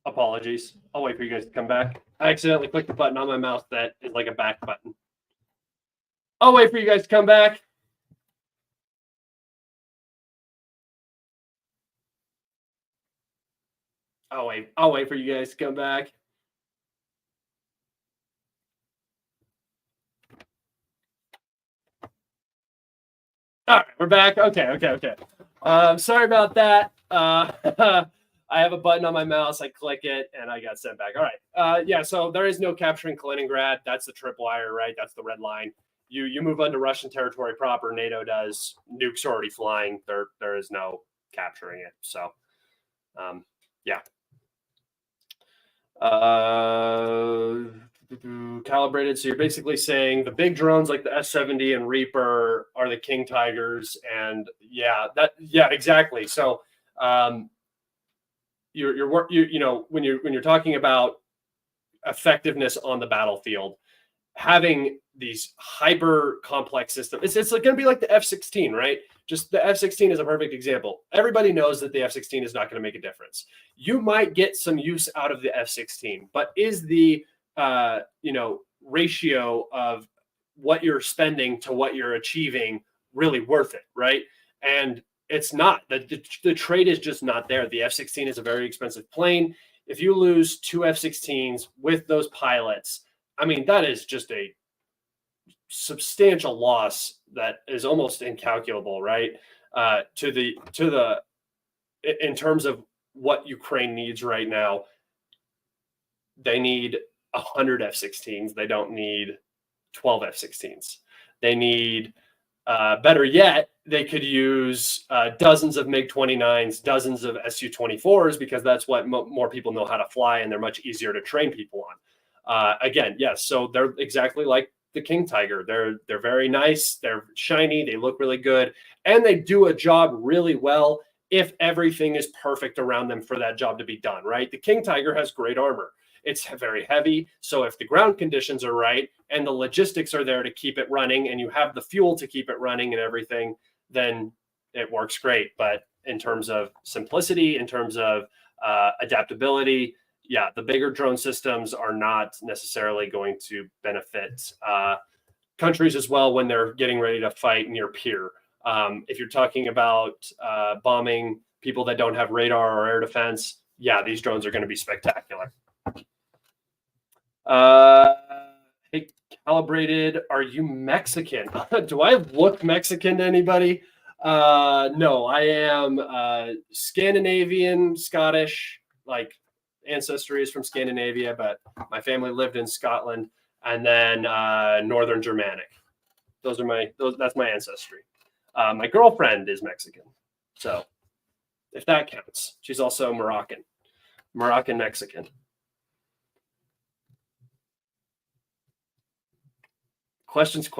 Apologies. I'll wait for you guys to come back. I accidentally clicked the button on my mouse that is like a back button. I'll wait for you guys to come back. I'll wait for you guys to come back. All right, we're back. Okay. Sorry about that. I have a button on my mouse. I click it, and I got sent back. All right. Yeah, so there is no capturing Kaliningrad. That's the tripwire, right? That's the red line. You move onto Russian territory proper. NATO does. Nukes are already flying. There is no capturing it. So, yeah. Calibrated. So you're basically saying the big drones like the S-70 and Reaper are the King Tigers, and yeah, exactly. So, you know when you're talking about effectiveness on the battlefield, having these hyper complex systems. It's going to be like the F-16, right? Just the F-16 is a perfect example. Everybody knows that the F-16 is not going to make a difference. You might get some use out of the F-16, but is the ratio of what you're spending to what you're achieving really worth it, right? And it's not. The trade is just not there. The F-16 is a very expensive plane. If you lose 2 F-16s with those pilots, I mean, that is just a substantial loss that is almost incalculable, right? In terms of what Ukraine needs right now, they need 100 F-16s. They don't need 12 F-16s. They need, better yet, they could use dozens of MiG-29s, dozens of Su-24s, because that's what more people know how to fly, and they're much easier to train people on. Again, yes, so they're exactly like the King Tiger. They're very nice. They're shiny. They look really good, and they do a job really well if everything is perfect around them for that job to be done, right? The King Tiger has great armor. It's very heavy. So if the ground conditions are right and the logistics are there to keep it running, and you have the fuel to keep it running and everything, then it works great. But in terms of simplicity, in terms of adaptability, yeah, the bigger drone systems are not necessarily going to benefit countries as well when they're getting ready to fight near peer. If you're talking about bombing people that don't have radar or air defense, yeah, these drones are going to be spectacular. Hey, Kalibrated, are you Mexican? Do I look Mexican to anybody? No, I am Scandinavian, Scottish, like ancestry is from Scandinavia, but my family lived in Scotland, and then Northern Germanic. That's my ancestry. My girlfriend is Mexican, so if that counts. She's also Moroccan Mexican. Questions.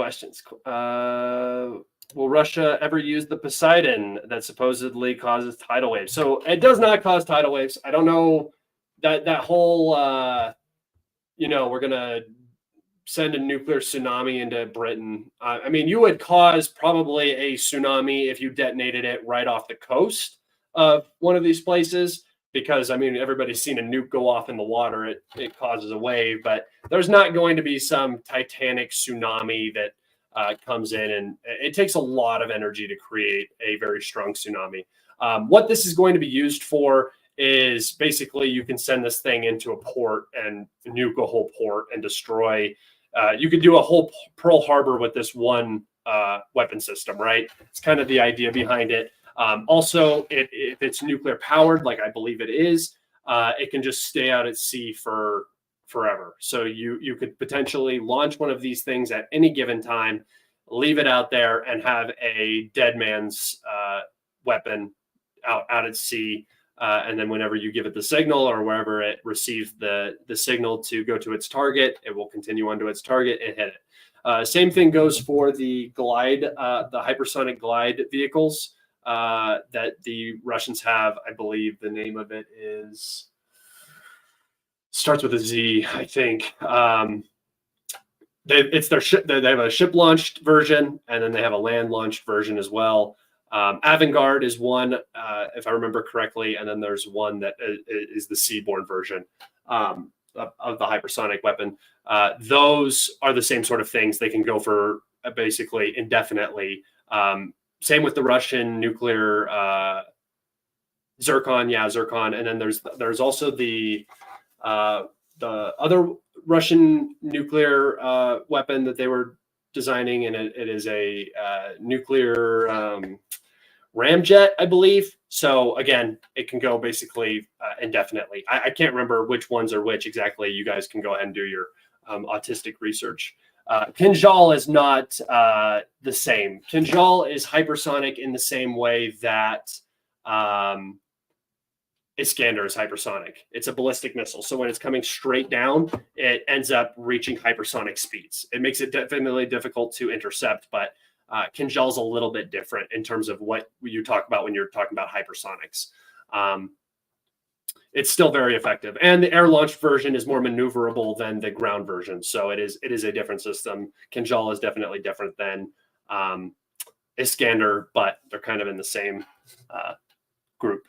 Will Russia ever use the Poseidon that supposedly causes tidal waves? So it does not cause tidal waves. I don't know that whole, we're going to send a nuclear tsunami into Britain. I mean, you would cause probably a tsunami if you detonated it right off the coast of one of these places, because, I mean, everybody's seen a nuke go off in the water. It causes a wave, but there's not going to be some titanic tsunami that comes in, and it takes a lot of energy to create a very strong tsunami. What this is going to be used for is basically you can send this thing into a port and nuke a whole port and destroy. You could do a whole Pearl Harbor with this one weapon system, right? It's kind of the idea behind it. Also, if it's nuclear powered, like I believe it is, it can just stay out at sea for forever. So you could potentially launch one of these things at any given time, leave it out there, and have a dead man's weapon out at sea. And then whenever you give it the signal, or wherever it receives the signal to go to its target, it will continue on to its target and hit it. Same thing goes for the glide, the hypersonic glide vehicles that the Russians have. I believe the name of it starts with a Z, I think. It's their ship. They have a ship launched version, and then they have a land launched version as well. Avangard is one, if I remember correctly, and then there's one that is the seaborne version of the hypersonic weapon. Those are the same sort of things. They can go for basically indefinitely. Same with the Russian nuclear Zircon, Zircon, and then there's also the other Russian nuclear weapon that they were designing, and it is a nuclear ramjet, I believe. So again, it can go basically indefinitely. I can't remember which ones are which exactly. You guys can go ahead and do your autistic research. Kinjal is not the same. Kinjal is hypersonic in the same way that Iskander is hypersonic. It's a ballistic missile. So when it's coming straight down, it ends up reaching hypersonic speeds. It makes it definitely difficult to intercept, but Kinjal is a little bit different in terms of what you talk about when you're talking about hypersonics. it's still very effective. And the air-launched version is more maneuverable than the ground version. So it is a different system. Kinjal is definitely different than Iskander, but they're kind of in the same group.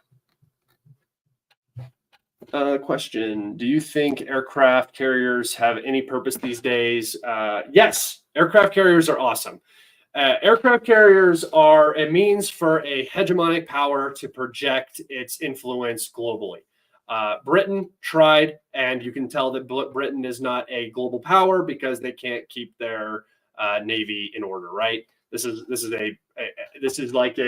Question: do you think aircraft carriers have any purpose these days? Yes, aircraft carriers are awesome. Aircraft carriers are a means for a hegemonic power to project its influence globally. Britain tried, and you can tell that Britain is not a global power because they can't keep their navy in order. Right? This is like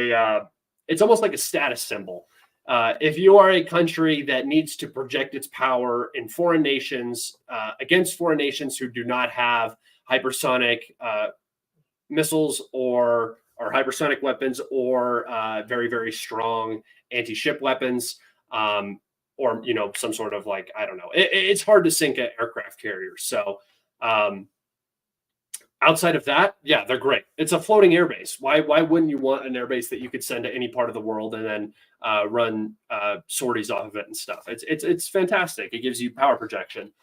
it's almost like a status symbol. If you are a country that needs to project its power in foreign nations against foreign nations who do not have hypersonic missiles or hypersonic weapons or very, very strong anti-ship weapons, or some sort of like, I don't know. It's hard to sink an aircraft carrier. So outside of that, yeah, they're great. It's a floating airbase. Why wouldn't you want an airbase that you could send to any part of the world and then run sorties off of it and stuff? It's fantastic. It gives you power projection.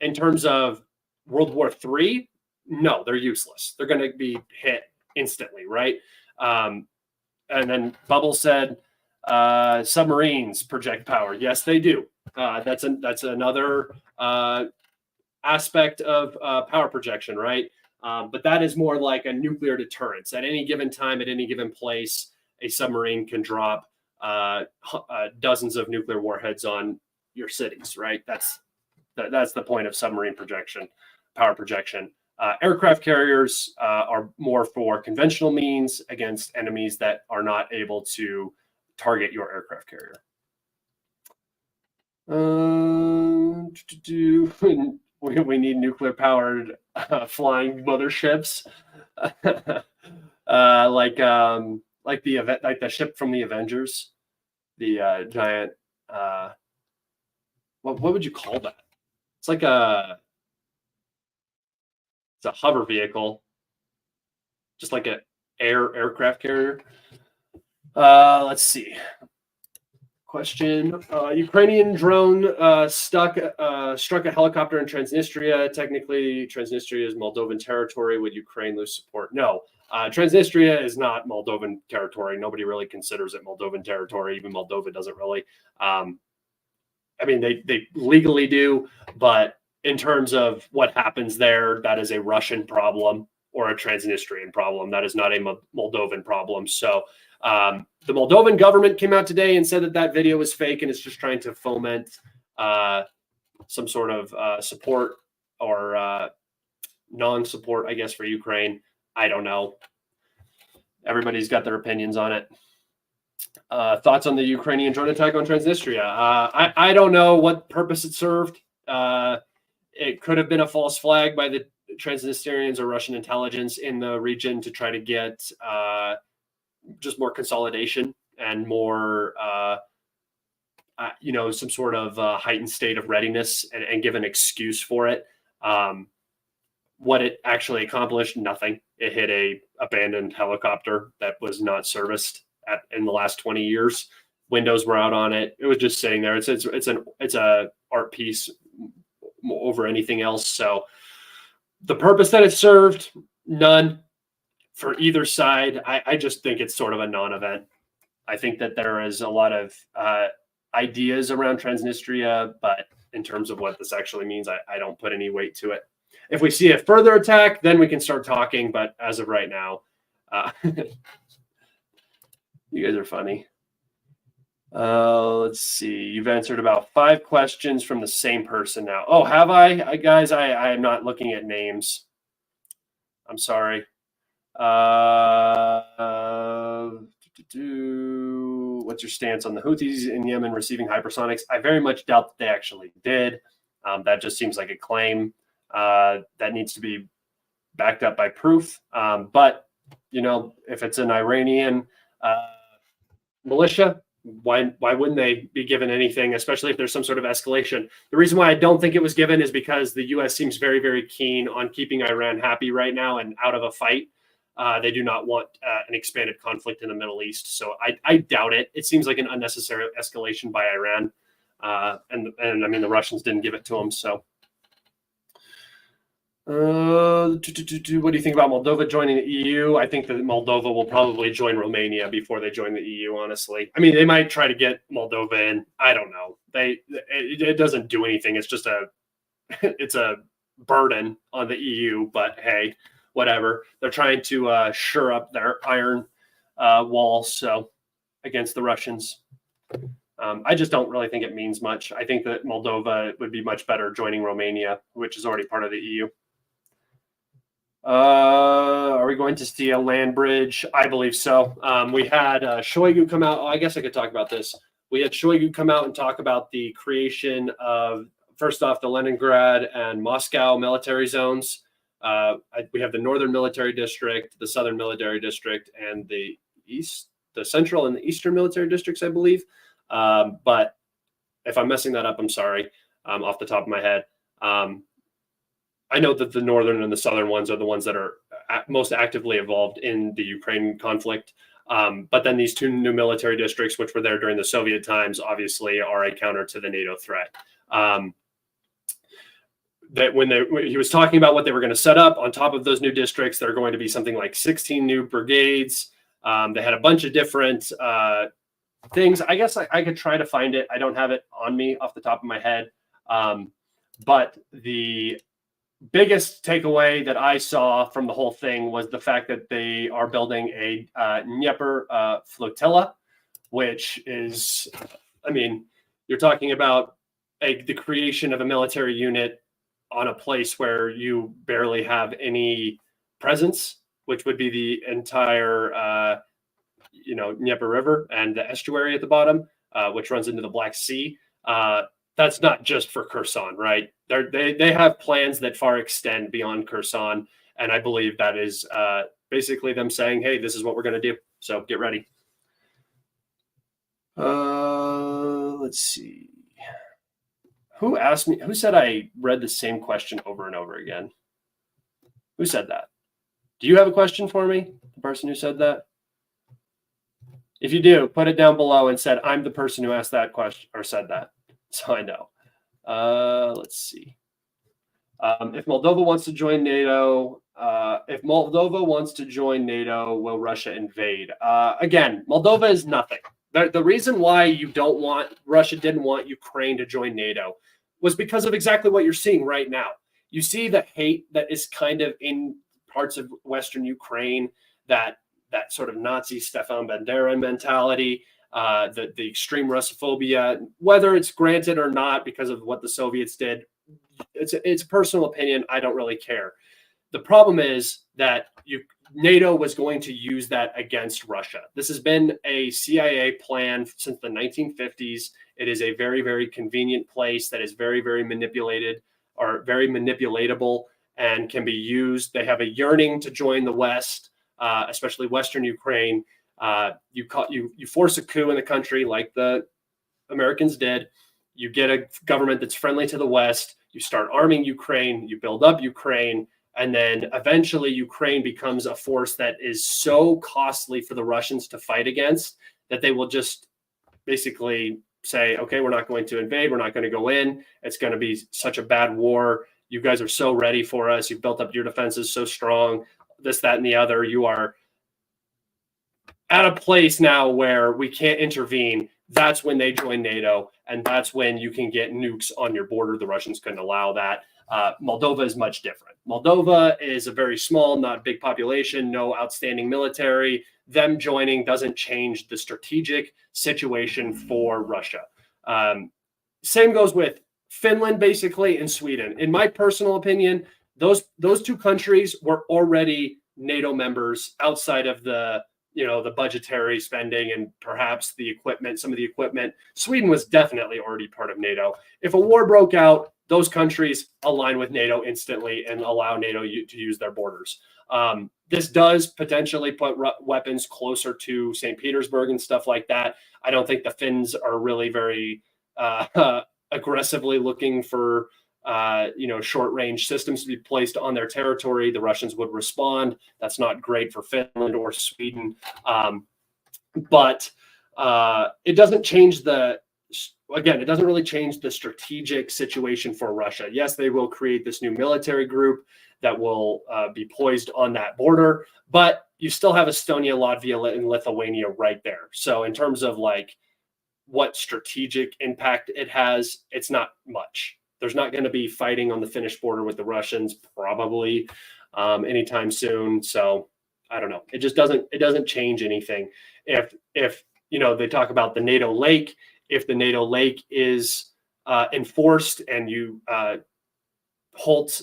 In terms of World War III, no, they're useless. They're going to be hit instantly, right? And then Bubble said submarines project power. Yes, they do. That's another aspect of power projection, right? But that is more like a nuclear deterrence. At any given time, at any given place, a submarine can drop dozens of nuclear warheads on your cities, right? That's the point of submarine projection, power projection. Aircraft carriers are more for conventional means against enemies that are not able to target your aircraft carrier. We need nuclear-powered flying motherships, like the ship from the Avengers, the giant. What would you call that? It's like it's a hover vehicle, just like an aircraft carrier. Let's see. Question: Ukrainian drone struck a helicopter in Transnistria. Technically, Transnistria is Moldovan territory. Would Ukraine lose support? No. Transnistria is not Moldovan territory. Nobody really considers it Moldovan territory. Even Moldova doesn't really. I mean, they legally do, but in terms of what happens there, that is a Russian problem or a Transnistrian problem. That is not a Moldovan problem. So the Moldovan government came out today and said that video was fake and it's just trying to foment some sort of support or non-support, I guess, for Ukraine. I don't know. Everybody's got their opinions on it. Thoughts on the Ukrainian drone attack on Transnistria? I don't know what purpose it served. It could have been a false flag by the Transnistrians or Russian intelligence in the region to try to get just more consolidation and more, some sort of heightened state of readiness and give an excuse for it. What it actually accomplished, nothing. It hit a abandoned helicopter that was not serviced in the last 20 years. Windows were out on it. It was just sitting there. It's a art piece over anything else. So the purpose that it served, none for either side. I just think it's sort of a non-event. I think that there is a lot of ideas around Transnistria, but in terms of what this actually means, I don't put any weight to it. If we see a further attack, then we can start talking. But as of right now, you guys are funny. Let's see. You've answered about 5 questions from the same person now. Oh, have I? Guys, I am not looking at names. I'm sorry. What's your stance on the Houthis in Yemen receiving hypersonics? I very much doubt that they actually did. That just seems like a claim that needs to be backed up by proof. But, if it's an Iranian militia, why wouldn't they be given anything, especially if there's some sort of escalation? The reason why I don't think it was given is because the U.S. seems very, very keen on keeping Iran happy right now and out of a fight. They do not want an expanded conflict in the Middle East. So I doubt it. It seems like an unnecessary escalation by Iran. And I mean, the Russians didn't give it to them. So, what do you think about Moldova joining the EU? I think that Moldova will probably join Romania before they join the EU, honestly. I mean, they might try to get Moldova in. I don't know. It doesn't do anything. It's just it's a burden on the EU, but hey, whatever. They're trying to shore up their iron walls, so against the Russians. I just don't really think it means much. I think that Moldova would be much better joining Romania, which is already part of the EU. Are we going to see a land bridge? I believe so. We had Shoigu come out. Oh, I guess I could talk about this. We had Shoigu come out and talk about the creation of, first off, the Leningrad and Moscow military zones. We have the Northern Military District, the Southern Military District, and the Central and the Eastern Military Districts, I believe. But if I'm messing that up, I'm sorry, off the top of my head. I know that the Northern and the Southern ones are the ones that are most actively involved in the Ukraine conflict. But then these two new military districts, which were there during the Soviet times, obviously are a counter to the NATO threat. That when he was talking about what they were going to set up on top of those new districts, there are going to be something like 16 new brigades. They had a bunch of different things. I guess I could try to find it. I don't have it on me off the top of my head. But the biggest takeaway that I saw from the whole thing was the fact that they are building a Dnieper flotilla, which is, I mean, you're talking about the creation of a military unit on a place where you barely have any presence, which would be the entire, Dnieper River and the estuary at the bottom, which runs into the Black Sea. That's not just for Kherson, right? They have plans that far extend beyond Kherson, and I believe that is basically them saying, "Hey, this is what we're going to do. So get ready." Let's see. Who asked me? Who said I read the same question over and over again? Who said that? Do you have a question for me? The person who said that? If you do, put it down below and said, "I'm the person who asked that question or said that." So I know. Let's see. If Moldova wants to join NATO, will Russia invade? Again, Moldova is nothing. The reason why Russia didn't want Ukraine to join NATO was because of exactly what you're seeing right now. You see the hate that is kind of in parts of Western Ukraine, that sort of Nazi Stefan Bandera mentality. The extreme Russophobia, whether it's granted or not because of what the Soviets did, it's a personal opinion. I don't really care. The problem is that NATO was going to use that against Russia. This has been a CIA plan since the 1950s. It is a very, very convenient place that is very, very manipulated or very manipulatable and can be used. They have a yearning to join the West, especially Western Ukraine. You force a coup in the country like the Americans did. You get a government that's friendly to the West. You start arming Ukraine. You build up Ukraine. And then eventually Ukraine becomes a force that is so costly for the Russians to fight against that they will just basically say, okay, we're not going to invade. We're not going to go in. It's going to be such a bad war. You guys are so ready for us. You've built up your defenses so strong, this, that, and the other. You are at a place now where we can't intervene. That's when they join NATO. And that's when you can get nukes on your border. The Russians couldn't allow that. Moldova is much different. Moldova is a very small, not big population, no outstanding military. Them joining doesn't change the strategic situation for Russia. Same goes with Finland, basically, and Sweden. In my personal opinion, those two countries were already NATO members outside of the budgetary spending and perhaps the equipment, some of the equipment. Sweden was definitely already part of NATO. If a war broke out, those countries align with NATO instantly and allow NATO to use their borders. This does potentially put weapons closer to St. Petersburg and stuff like that. I don't think the Finns are really very aggressively looking for short-range systems to be placed on their territory. The Russians would respond. That's not great for Finland or Sweden. But it doesn't change the again, it doesn't really change the strategic situation for Russia. Yes, they will create this new military group that will be poised on that border, but you still have Estonia, Latvia, and Lithuania right there. So in terms of like what strategic impact it has, it's not much. There's not going to be fighting on the Finnish border with the Russians probably anytime soon. So I don't know. It just doesn't change anything. If they talk about the NATO lake, if the NATO lake is enforced and you halt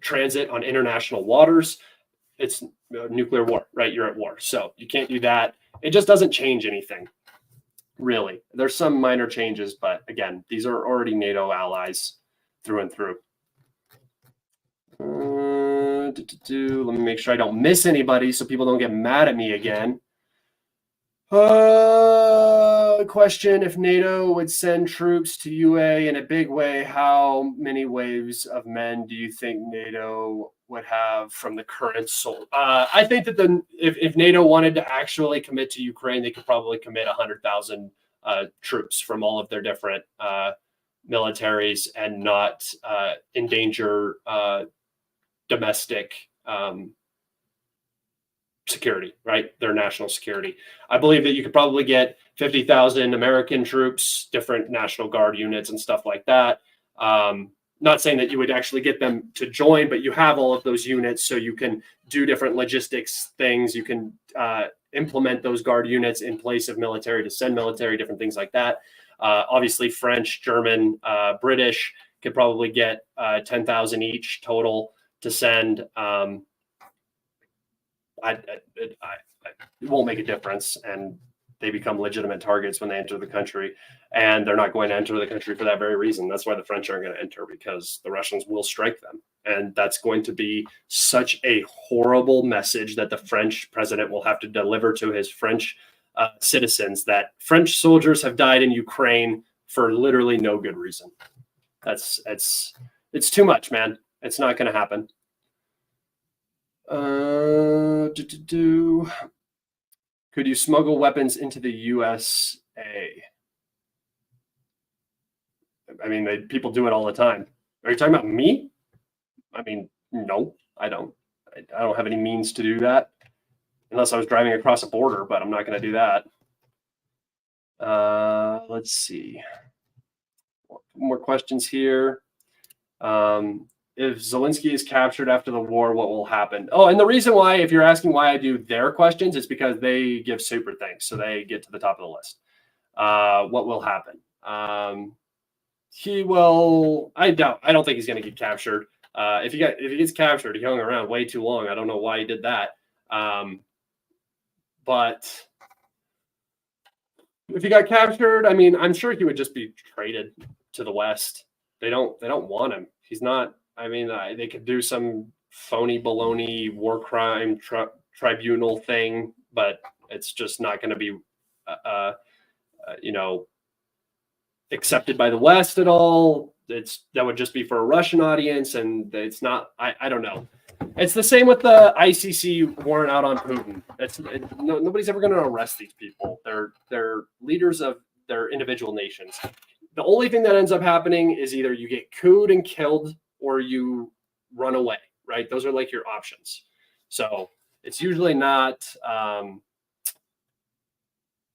transit on international waters, it's nuclear war, right? You're at war. So you can't do that. It just doesn't change anything, really. There's some minor changes, but again, these are already NATO allies through and through. Let me make sure I don't miss anybody so people don't get mad at me again. Question: if NATO would send troops to UA in a big way, how many waves of men do you think NATO would have from the current I think that if NATO wanted to actually commit to Ukraine, they could probably commit 100,000 troops from all of their different militaries and not endanger domestic security, right? Their national security. I believe that you could probably get 50,000 American troops, different National Guard units and stuff like that. Not saying that you would actually get them to join, but you have all of those units, so you can do different logistics things. You can implement those Guard units in place of military to send military, different things like that. Obviously, French, German, British could probably get 10,000 each total to send. It won't make a difference, and they become legitimate targets when they enter the country, and they're not going to enter the country for that very reason. That's why the French aren't going to enter, because the Russians will strike them, and that's going to be such a horrible message that the French president will have to deliver to his French citizens, that French soldiers have died in Ukraine for literally no good reason. It's too much, man. It's not going to happen. Could you smuggle weapons into the USA? I mean, people do it all the time. Are you talking about me? I mean, no, I don't. I don't have any means to do that unless I was driving across a border, but I'm not going to do that. Let's see. More questions here. If Zelensky is captured after the war, what will happen? Oh, and the reason why, if you're asking why I do their questions, it's because they give super thanks, so they get to the top of the list. What will happen? He will. I don't think he's going to get captured. If he gets captured, he hung around way too long. I don't know why he did that. But if he got captured, I mean, I'm sure he would just be traded to the West. They don't want him. He's not. I mean, they could do some phony baloney war crime tribunal thing, but it's just not going to be, accepted by the West at all. That would just be for a Russian audience, and it's not. I don't know. It's the same with the ICC warrant out on Putin. Nobody's ever going to arrest these people. They're leaders of their individual nations. The only thing that ends up happening is either you get cooed and killed or you run away, right? Those are like your options. So it's usually not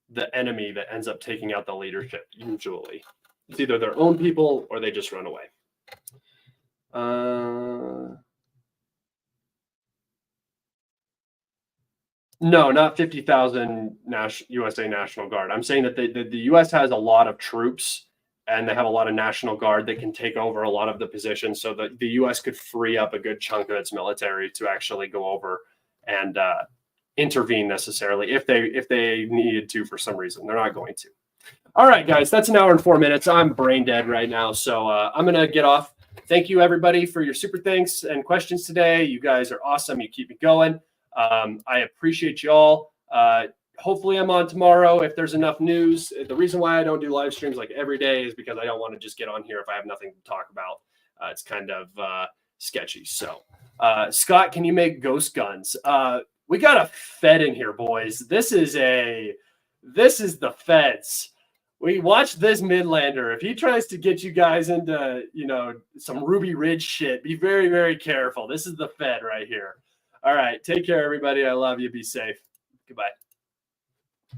the enemy that ends up taking out the leadership. Usually it's either their own people or they just run away. No, not 50,000 USA National Guard. I'm saying that the U.S. has a lot of troops, and they have a lot of National Guard that can take over a lot of the positions, so that the U.S. could free up a good chunk of its military to actually go over and intervene necessarily if they needed to for some reason. They're not going to. All right, guys, that's an hour and 4 minutes. I'm brain dead right now, so I'm going to get off. Thank you, everybody, for your super thanks and questions today. You guys are awesome. You keep me going. I appreciate you all. Hopefully I'm on tomorrow if there's enough news. The reason why I don't do live streams like every day is because I don't want to just get on here if I have nothing to talk about. It's kind of sketchy. So, Scott, can you make ghost guns? We got a Fed in here, boys. This is the Feds. We watch this Midlander. If he tries to get you guys into, some Ruby Ridge shit, be very, very careful. This is the Fed right here. All right. Take care, everybody. I love you. Be safe. Goodbye.